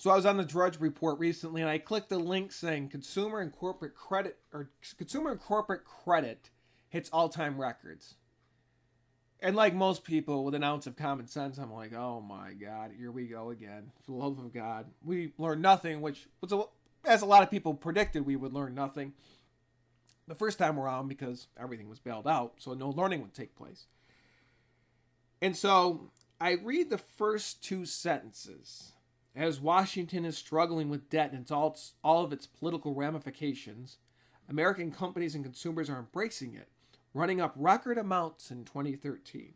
So I was on the Drudge Report recently, and I clicked the link saying consumer and corporate credit hits all-time records. And like most people with an ounce of common sense, I'm like, oh my God, here we go again. For the love of God. We learned nothing, which was, as a lot of people predicted, we would learn nothing the first time around because everything was bailed out, so no learning would take place. And so I read the first two sentences. As Washington is struggling with debt and all of its political ramifications, American companies and consumers are embracing it, running up record amounts in 2013.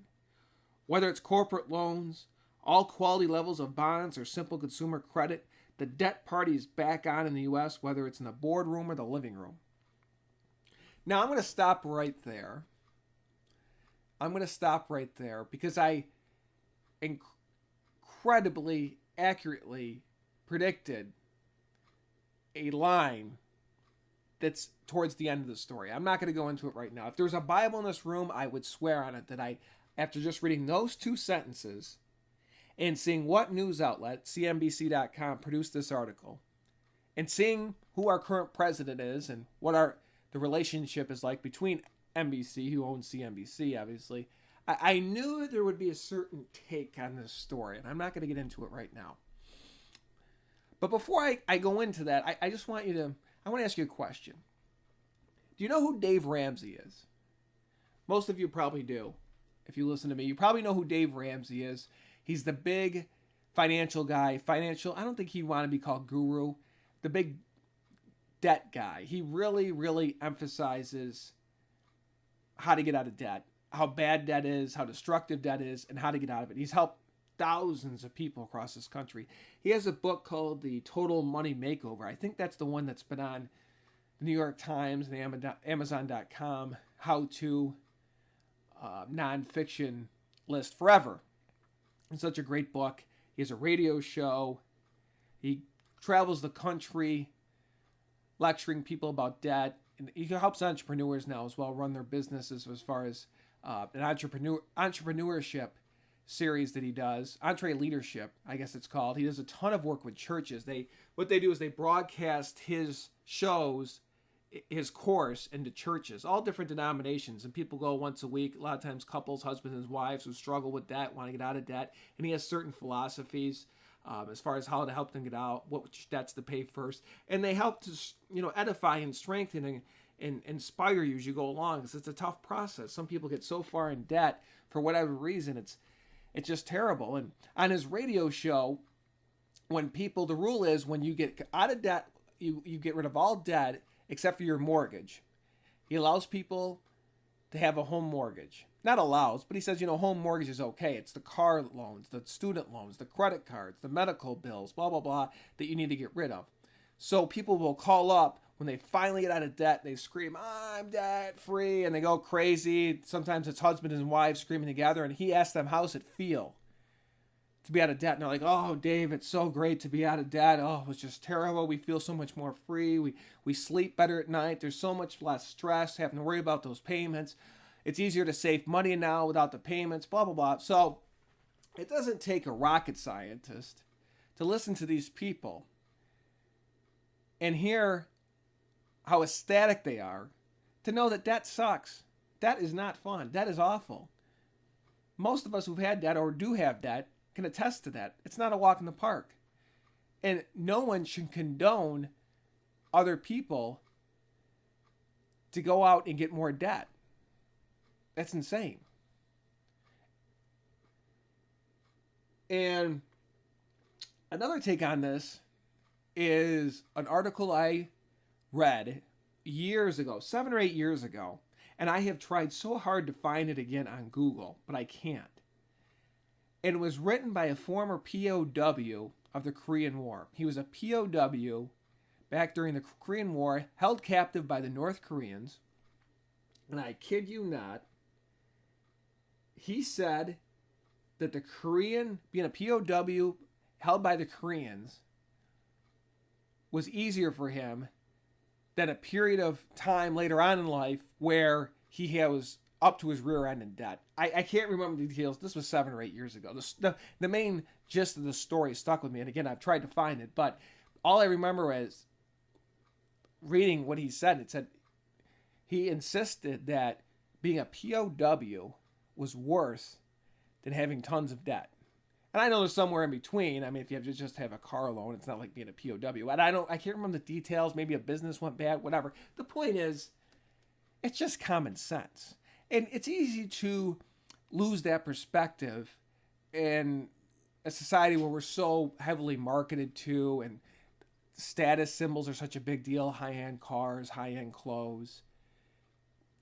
Whether it's corporate loans, all quality levels of bonds, or simple consumer credit, the debt party is back on in the U.S., whether it's in the boardroom or the living room. Now, I'm going to stop right there. Because I incredibly accurately predicted a line that's towards the end of the story. I'm not going to go into it right now. If there was a Bible in this room, I would swear on it that after just reading those two sentences and seeing what news outlet, CNBC.com, produced this article, and seeing who our current president is and what the relationship is like between NBC, who owns CNBC, obviously, I knew there would be a certain take on this story, and I'm not going to get into it right now. But before I go into that, I just want to ask you a question. Do you know who Dave Ramsey is? Most of you probably do. If you listen to me, you probably know who Dave Ramsey is. He's the big financial guy. I don't think he'd want to be called guru. The big debt guy. He really, really emphasizes how to get out of debt, how bad debt is, how destructive debt is, and how to get out of it. He's helped thousands of people across this country. He has a book called The Total Money Makeover. I think that's the one that's been on the New York Times and Amazon.com how-to nonfiction list forever. It's such a great book. He has a radio show. He travels the country lecturing people about debt. And he helps entrepreneurs now as well run their businesses as far as an entrepreneurship series that he does, EntreLeadership, I guess it's called. He does a ton of work with churches. What they do is they broadcast his shows, his course, into churches, all different denominations, and people go once a week. A lot of times couples, husbands and wives who struggle with debt, want to get out of debt, and he has certain philosophies as far as how to help them get out, which debts to pay first, and they help to edify and strengthen and inspire you as you go along, because it's a tough process. Some people get so far in debt for whatever reason, it's just terrible. And on his radio show, the rule is when you get out of debt, you get rid of all debt except for your mortgage. He allows people to have a home mortgage. Not allows, but he says, home mortgage is okay. It's the car loans, the student loans, the credit cards, the medical bills, blah, blah, blah, that you need to get rid of. So people will call up when they finally get out of debt. They scream, I'm debt free, and they go crazy. Sometimes it's husband and wife screaming together, and he asks them, how's it feel to be out of debt? And they're like, oh, Dave, it's so great to be out of debt. Oh, it's just terrible. We feel so much more free. We sleep better at night. There's so much less stress, having to worry about those payments. It's easier to save money now without the payments, blah, blah, blah. So it doesn't take a rocket scientist to listen to these people and hear how ecstatic they are to know that debt sucks. Debt is not fun. Debt is awful. Most of us who've had debt or do have debt can attest to that. It's not a walk in the park. And no one should condone other people to go out and get more debt. That's insane. And another take on this is an article I read years ago, 7 or 8 years ago, and I have tried so hard to find it again on Google, but I can't. And it was written by a former POW of the Korean War. He was a POW back during the Korean War, held captive by the North Koreans, and I kid you not, he said that being a POW held by the Koreans was easier for him than a period of time later on in life where he was up to his rear end in debt. I can't remember the details. This was 7 or 8 years ago. The main gist of the story stuck with me. And again, I've tried to find it. But all I remember is reading what he said. It said he insisted that being a POW was worse than having tons of debt. And I know there's somewhere in between. I mean, if you have to just have a car loan, it's not like being a POW. And I can't remember the details. Maybe a business went bad, whatever. The point is, it's just common sense. And it's easy to lose that perspective in a society where we're so heavily marketed to, and status symbols are such a big deal. High-end cars, high-end clothes,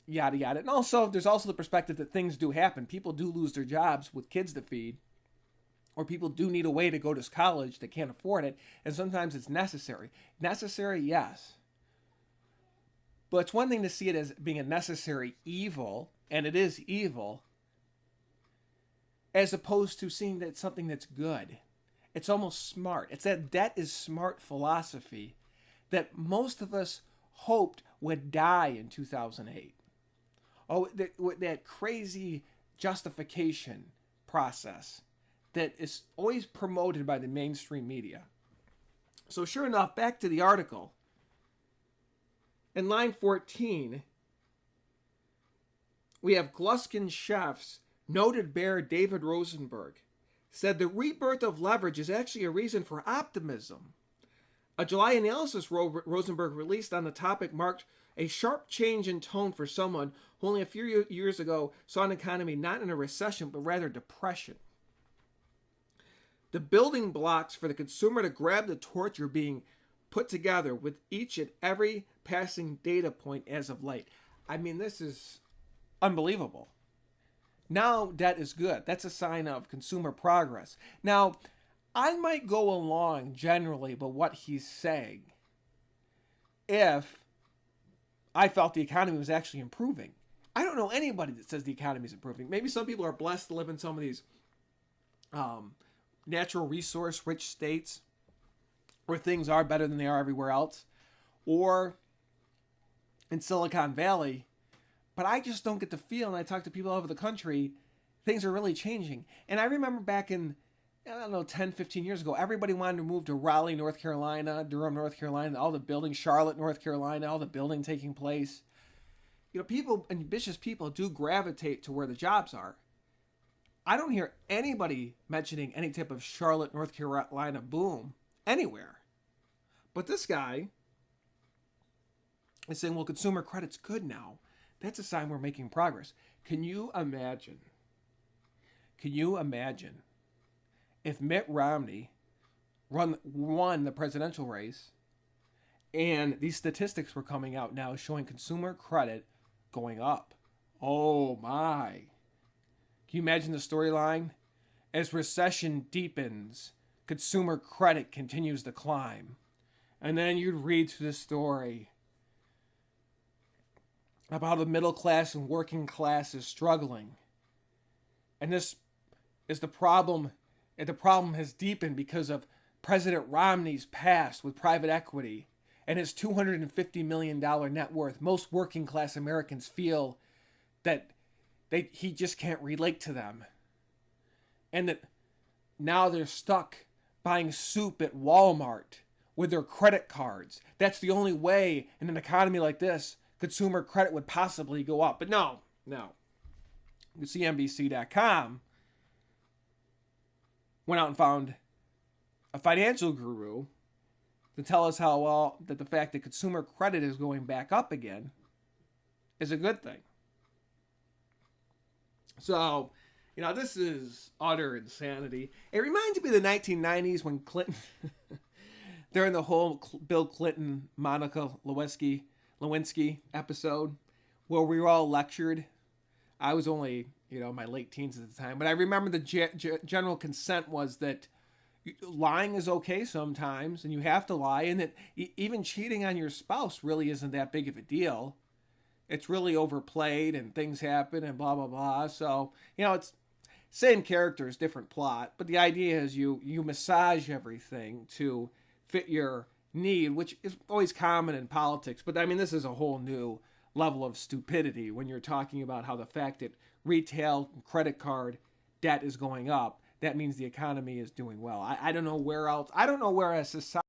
yada, yada. And also, there's also the perspective that things do happen. People do lose their jobs with kids to feed. Or people do need a way to go to college. They can't afford it. And sometimes it's necessary. Necessary, yes. But it's one thing to see it as being a necessary evil, and it is evil, as opposed to seeing that it's something that's good. It's almost smart. It's that debt is smart philosophy that most of us hoped would die in 2008. Oh, that crazy justification process that is always promoted by the mainstream media. So sure enough, back to the article. In line 14, we have Gluskin Chef's noted bear David Rosenberg said the rebirth of leverage is actually a reason for optimism. A July analysis Rosenberg released on the topic marked a sharp change in tone for someone who only a few years ago saw an economy not in a recession but rather depression. The building blocks for the consumer to grab the torch are being put together with each and every passing data point as of late. I mean, this is unbelievable. Now debt is good. That's a sign of consumer progress. Now, I might go along generally with what he's saying if I felt the economy was actually improving. I don't know anybody that says the economy is improving. Maybe some people are blessed to live in some of these natural resource rich states where things are better than they are everywhere else, or in Silicon Valley. But I just don't get the feel, and I talk to people all over the country, things are really changing. And I remember back in, 10, 15 years ago, everybody wanted to move to Raleigh, North Carolina, Durham, North Carolina, all the building, Charlotte, North Carolina, all the building taking place. People, ambitious people do gravitate to where the jobs are. I don't hear anybody mentioning any type of Charlotte, North Carolina boom anywhere. But this guy is saying, well, consumer credit's good now. That's a sign we're making progress. Can you imagine if Mitt Romney won the presidential race and these statistics were coming out now showing consumer credit going up? Oh my. Can you imagine the storyline? As recession deepens, consumer credit continues to climb. And then you'd read through the story about how the middle class and working class is struggling. And this is the problem. And the problem has deepened because of President Romney's past with private equity and his $250 million net worth. Most working class Americans feel that he just can't relate to them. And that now they're stuck buying soup at Walmart with their credit cards. That's the only way in an economy like this consumer credit would possibly go up. But no. CNBC.com went out and found a financial guru to tell us that the fact that consumer credit is going back up again is a good thing. So, this is utter insanity. It reminds me of the 1990s when Clinton, during the whole Bill Clinton, Monica Lewinsky episode, where we were all lectured. I was only, my late teens at the time, but I remember the general consent was that lying is okay sometimes, and you have to lie, and that even cheating on your spouse really isn't that big of a deal. It's really overplayed, and things happen, and blah, blah, blah. So, it's same characters, different plot, but the idea is you massage everything to fit your need, which is always common in politics. But, this is a whole new level of stupidity when you're talking about how the fact that retail credit card debt is going up, that means the economy is doing well. I don't know where else. I don't know where a society